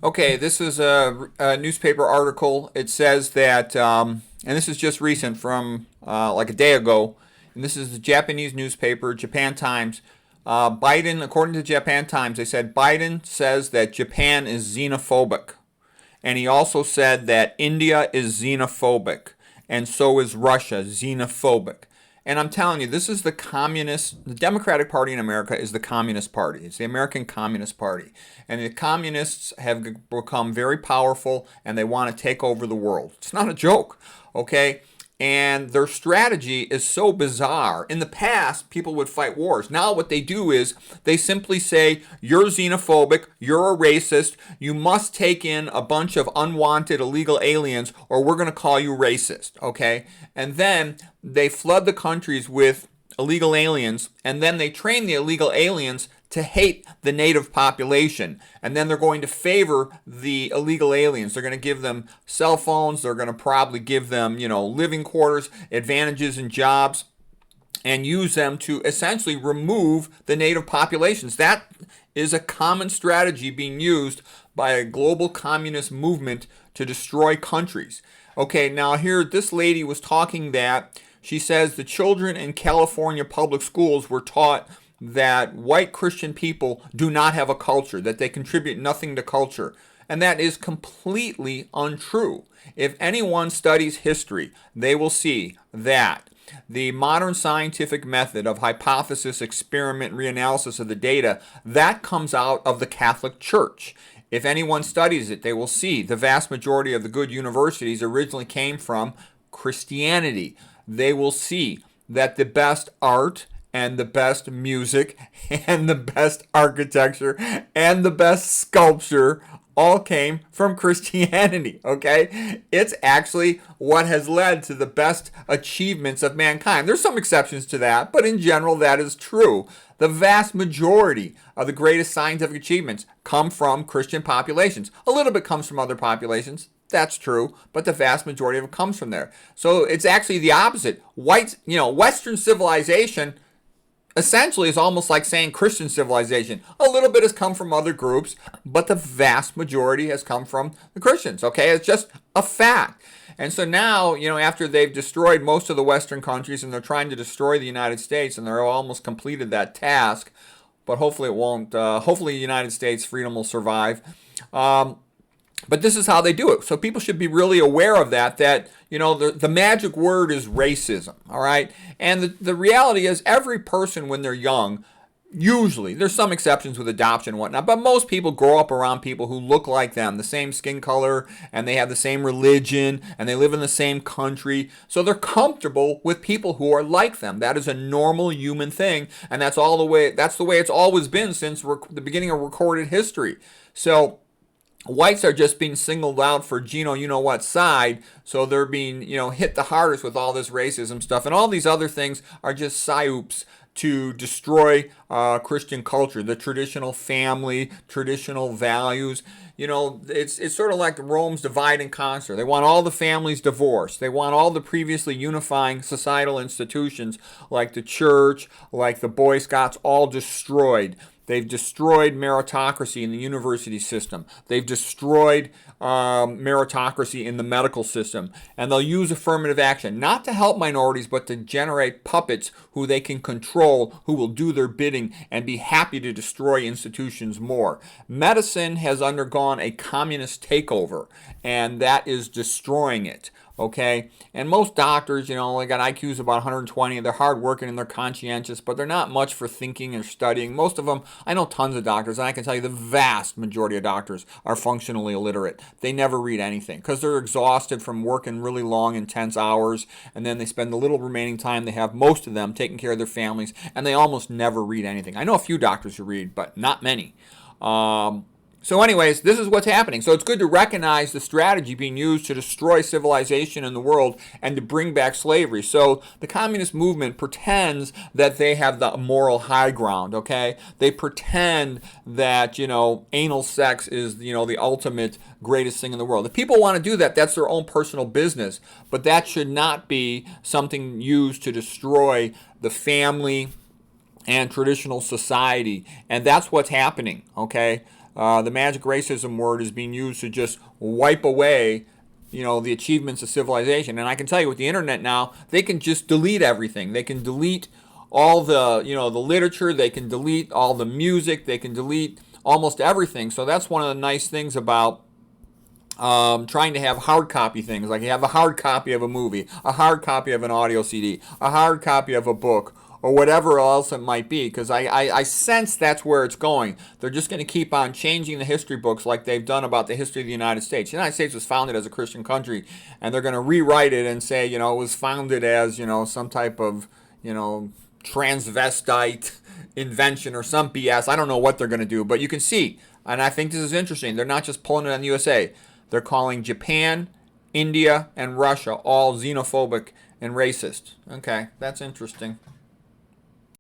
Okay, this is a newspaper article. It says that, and this is just recent from like a day ago, and this is the Japanese newspaper, Japan Times. Biden, according to Japan Times, they said Biden says that Japan is xenophobic. And he also said that India is xenophobic, and so is Russia, xenophobic. And I'm telling you, this is the Democratic Party in America is the Communist Party. It's the American Communist Party. And the communists have become very powerful and they want to take over the world. It's not a joke, okay? And their strategy is so bizarre. In the past, people would fight wars. Now what they do is they simply say, you're xenophobic, you're a racist, you must take in a bunch of unwanted illegal aliens or we're going to call you racist, okay? And then they flood the countries with illegal aliens and then they train the illegal aliens to hate the native population. And then they're going to favor the illegal aliens. They're going to give them cell phones. They're going to probably give them, living quarters, advantages in jobs, and use them to essentially remove the native populations. That is a common strategy being used by a global communist movement to destroy countries. Okay, now here this lady was talking that she says the children in California public schools were taught that white Christian people do not have a culture, that they contribute nothing to culture. And that is completely untrue. If anyone studies history, they will see that the modern scientific method of hypothesis, experiment, reanalysis of the data, that comes out of the Catholic Church. If anyone studies it, they will see the vast majority of the good universities originally came from Christianity. They will see that the best art and the best music and the best architecture and the best sculpture all came from Christianity, okay? It's actually what has led to the best achievements of mankind. There's some exceptions to that, but in general that is true. The vast majority of the greatest scientific achievements come from Christian populations. A little bit comes from other populations. That's true, but the vast majority of it comes from there. So it's actually the opposite. Western civilization essentially is almost like saying Christian civilization. A little bit has come from other groups, but the vast majority has come from the Christians, okay? It's just a fact. And so now, after they've destroyed most of the Western countries and they're trying to destroy the United States and they're almost completed that task, but hopefully it won't. Hopefully the United States freedom will survive. But this is how they do it. So people should be really aware of that the magic word is racism, all right? And the reality is every person when they're young, usually, there's some exceptions with adoption and whatnot, but most people grow up around people who look like them, the same skin color, and they have the same religion, and they live in the same country. So they're comfortable with people who are like them. That is a normal human thing, and that's the way it's always been since the beginning of recorded history. So whites are just being singled out for you-know-what side, so they're being, hit the hardest with all this racism stuff. And all these other things are just psyops to destroy Christian culture, the traditional family, traditional values. It's sort of like Rome's divide and conquer. They want all the families divorced. They want all the previously unifying societal institutions like the church, like the Boy Scouts, all destroyed. They've destroyed meritocracy in the university system. They've destroyed meritocracy in the medical system. And they'll use affirmative action, not to help minorities, but to generate puppets who they can control, who will do their bidding and be happy to destroy institutions more. Medicine has undergone a communist takeover, and that is destroying it. Okay, and most doctors, they got IQs about 120. They're hardworking and they're conscientious, but they're not much for thinking or studying. Most of them, I know tons of doctors, and I can tell you the vast majority of doctors are functionally illiterate. They never read anything because they're exhausted from working really long, intense hours, and then they spend the little remaining time they have, most of them, taking care of their families, and they almost never read anything. I know a few doctors who read, but not many. So anyways, this is what's happening. So it's good to recognize the strategy being used to destroy civilization in the world and to bring back slavery. So the communist movement pretends that they have the moral high ground, okay? They pretend that, anal sex is, the ultimate greatest thing in the world. If people want to do that, that's their own personal business. But that should not be something used to destroy the family and traditional society. And that's what's happening, okay? The magic racism word is being used to just wipe away, the achievements of civilization. And I can tell you with the internet now, they can just delete everything. They can delete all the, the literature. They can delete all the music. They can delete almost everything. So that's one of the nice things about trying to have hard copy things. Like you have a hard copy of a movie, a hard copy of an audio CD, a hard copy of a book, or whatever else it might be, because I sense that's where it's going. They're just going to keep on changing the history books like they've done about the history of the United States. The United States was founded as a Christian country, and they're going to rewrite it and say, it was founded as, some type of, transvestite invention or some BS. I don't know what they're going to do, but you can see, and I think this is interesting, they're not just pulling it on the USA. They're calling Japan, India, and Russia all xenophobic and racist. Okay, that's interesting.